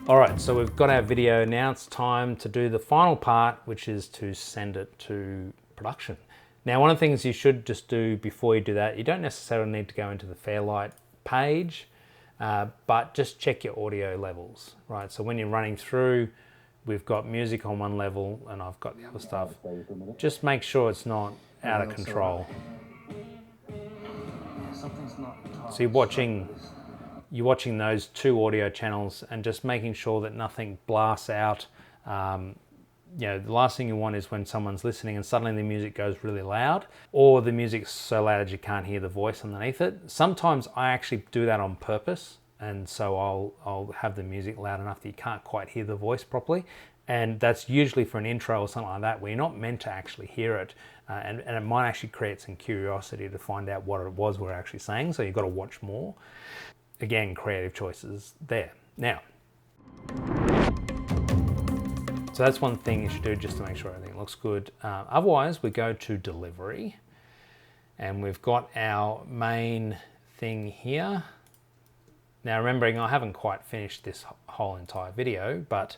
All right, so we've got our video. Now it's time to do the final part, which is to send it to production. Now, one of the things you should just do before you do that, you don't necessarily need to go into the Fairlight page, but just check your audio levels, right? So when you're running through, we've got music on one level and I've got the other stuff. Just make sure it's not out of control. So you're watching those two audio channels and just making sure that nothing blasts out. You know, the last thing you want is when someone's listening and suddenly the music goes really loud, or the music's so loud that you can't hear the voice underneath it. Sometimes I actually do that on purpose, and so I'll have the music loud enough that you can't quite hear the voice properly. And that's usually for an intro or something like that, where you're not meant to actually hear it. And it might actually create some curiosity to find out what it was we're actually saying, so you've got to watch more. Again, creative choices there. Now, so that's one thing you should do just to make sure everything looks good. Otherwise, we go to delivery, and we've got our main thing here. Now, remembering I haven't quite finished this whole entire video, but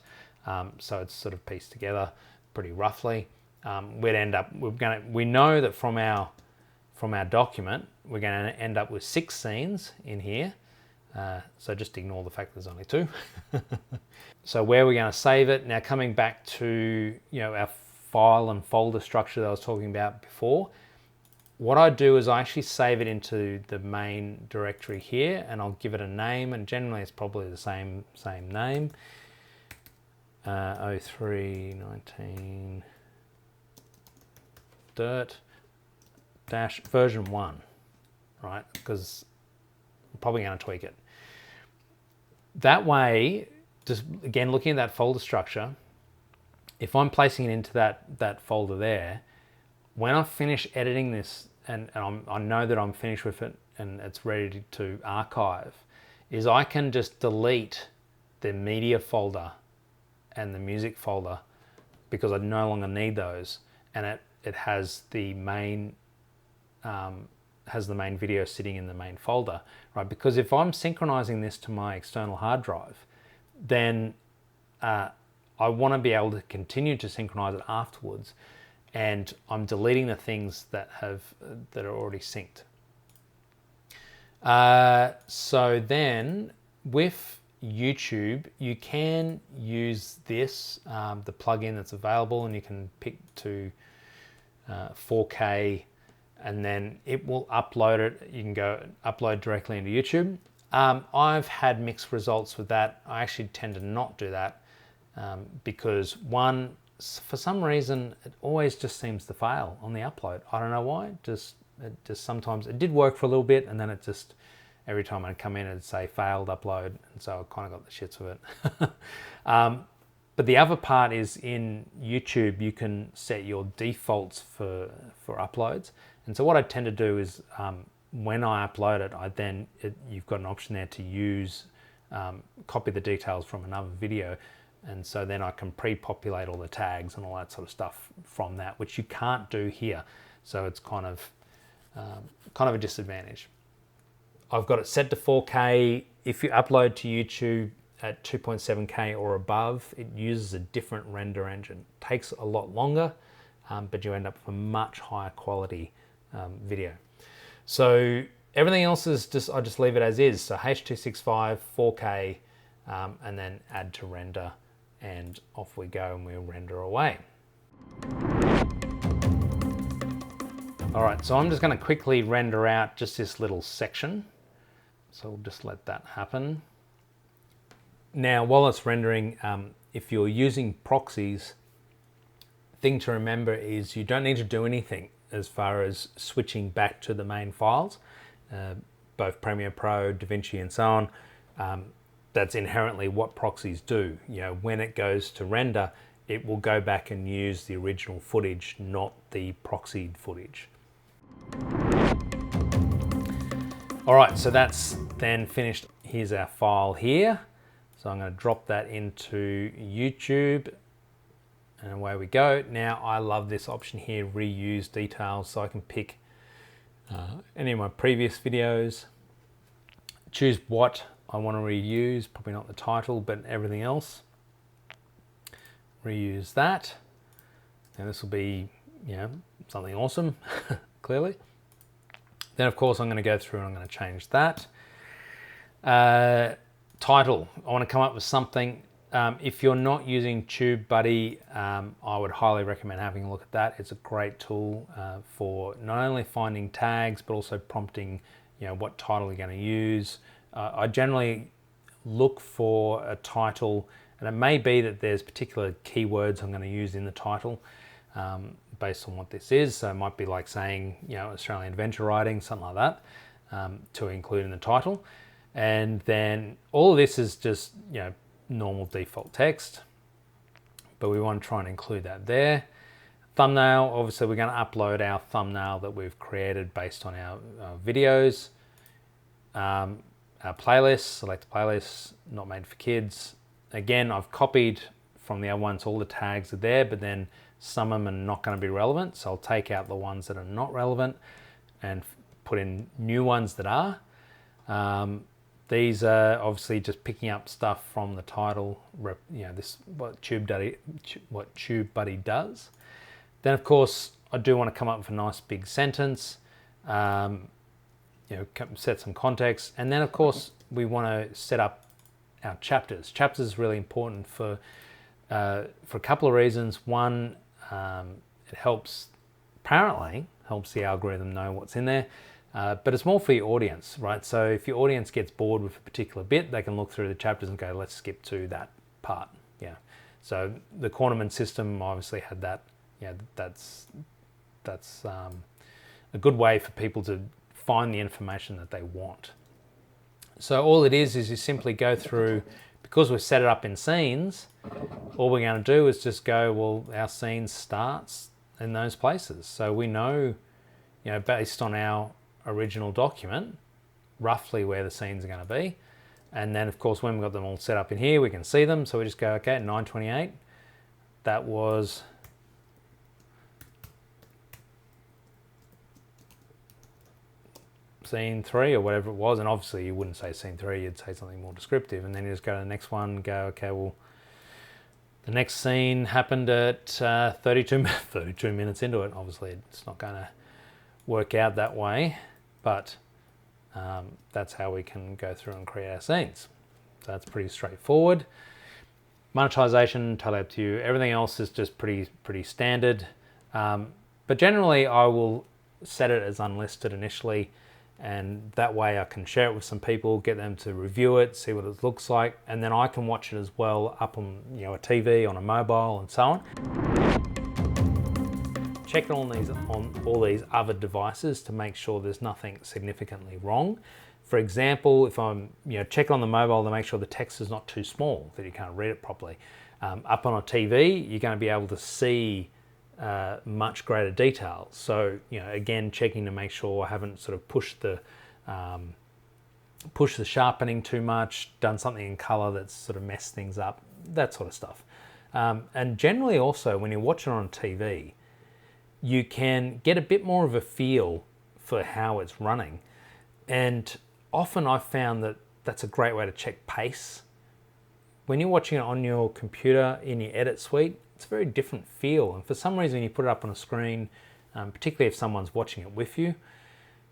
so it's sort of pieced together pretty roughly. We'd end up, we know that from our document, we're going to end up with 6 scenes in here. So just ignore the fact there's only 2. So where we're going to save it, now coming back to our file and folder structure that I was talking about before, what I do is I actually save it into the main directory here, and I'll give it a name, and generally it's probably the same name, 0319 dirt dash version 1, right? Because I'm probably going to tweak it. That way, just again, looking at that folder structure, if I'm placing it into that folder there, when I finish editing this and I know that I'm finished with it and it's ready to archive, is I can just delete the media folder and the music folder because I no longer need those, and it has the main video sitting in the main folder, right? Because if I'm synchronizing this to my external hard drive, then I want to be able to continue to synchronize it afterwards, and I'm deleting the things that are already synced. So then with YouTube, you can use this, the plugin that's available, and you can pick to 4K, and then it will upload it. You can go upload directly into YouTube. I've had mixed results with that. I actually tend to not do that because one, for some reason, it always just seems to fail on the upload. I don't know why. It just sometimes it did work for a little bit, and then it just every time I'd come in it'd say failed upload, and so I kind of got the shits with it. But the other part is in YouTube, you can set your defaults for uploads. And so what I tend to do is when I upload it, you've got an option there to use, copy the details from another video. And so then I can pre-populate all the tags and all that sort of stuff from that, which you can't do here. So it's kind of a disadvantage. I've got it set to 4K. If you upload to YouTube at 2.7K or above, it uses a different render engine. It takes a lot longer, but you end up with a much higher quality video. So everything else is I just leave it as is. So H.265, 4K, and then add to render, and off we go, and we'll render away. All right, so I'm just going to quickly render out just this little section. So we'll just let that happen. Now, while it's rendering, if you're using proxies, thing to remember is you don't need to do anything as far as switching back to the main files, both Premiere Pro, DaVinci, and so on. That's inherently what proxies do. When it goes to render, it will go back and use the original footage, not the proxied footage. All right, so that's then finished. Here's our file here. So I'm going to drop that into YouTube, and away we go. Now I love this option here, reuse details, so I can pick any of my previous videos, choose what I want to reuse, probably not the title, but everything else. Reuse that. And this will be, something awesome, clearly. Then, of course, I'm going to go through and I'm going to change that. Title. I want to come up with something. If you're not using TubeBuddy, I would highly recommend having a look at that. It's a great tool for not only finding tags, but also prompting, what title you're going to use. I generally look for a title, and it may be that there's particular keywords I'm going to use in the title based on what this is. So it might be like saying, Australian adventure riding, something like that, to include in the title. And then all of this is just, normal default text, but we want to try and include that there. Thumbnail, obviously we're going to upload our thumbnail that we've created based on our videos. Our playlist, select playlists, not made for kids. Again, I've copied from the other ones, all the tags are there, but then some of them are not going to be relevant. So I'll take out the ones that are not relevant and put in new ones that are. These are obviously just picking up stuff from the title, this what TubeBuddy does. Then of course I do want to come up with a nice big sentence, set some context, and then of course we want to set up our chapters. Chapters is really important for a couple of reasons. One, it apparently helps the algorithm know what's in there. But it's more for your audience, right? So if your audience gets bored with a particular bit, they can look through the chapters and go, let's skip to that part. Yeah. So the Cornerman system obviously had that. Yeah, that's a good way for people to find the information that they want. So all it is you simply go through, because we've set it up in scenes, all we're going to do is just go, well, our scene starts in those places. So we know, based on our original document, roughly where the scenes are going to be. And then of course when we've got them all set up in here, we can see them. So we just go, okay, 9:28, that was scene 3 or whatever it was. And obviously you wouldn't say scene 3, you'd say something more descriptive. And then you just go to the next one, go, okay, well, the next scene happened at 32 minutes into it. Obviously it's not going to work out that way, but that's how we can go through and create our scenes. So that's pretty straightforward. Monetization, totally up to you. Everything else is just pretty standard. But generally I will set it as unlisted initially, and that way I can share it with some people, get them to review it, see what it looks like, and then I can watch it as well up on a TV, on a mobile, and so on. Check it on all these other devices to make sure there's nothing significantly wrong. For example, if I'm check it on the mobile to make sure the text is not too small that you can't read it properly. Up on a TV, you're going to be able to see much greater detail. So again, checking to make sure I haven't sort of pushed the sharpening too much, done something in color that's sort of messed things up, that sort of stuff. And generally also when you're watching on TV, you can get a bit more of a feel for how it's running. And often I've found that that's a great way to check pace. When you're watching it on your computer in your edit suite, it's a very different feel. And for some reason you put it up on a screen, particularly if someone's watching it with you,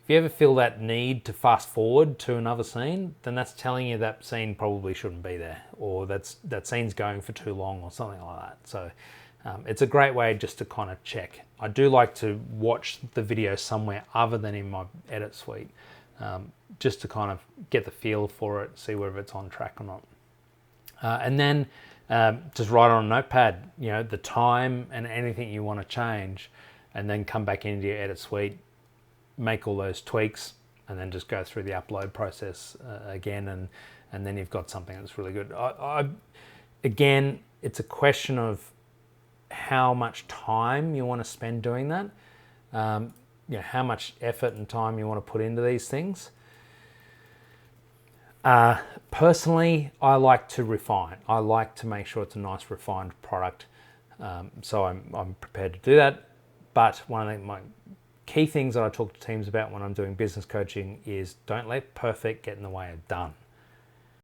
if you ever feel that need to fast forward to another scene, then that's telling you that scene probably shouldn't be there, or that scene's going for too long or something like that. So it's a great way just to kind of check. I do like to watch the video somewhere other than in my edit suite, just to kind of get the feel for it, see whether it's on track or not. And then just write on a notepad, the time and anything you want to change, and then come back into your edit suite, make all those tweaks, and then just go through the upload process again, and then you've got something that's really good. Again, it's a question of how much time you want to spend doing that, how much effort and time you want to put into these things. Personally, I like to refine. I like to make sure it's a nice refined product, so I'm prepared to do that. But one of my key things that I talk to teams about when I'm doing business coaching is don't let perfect get in the way of done.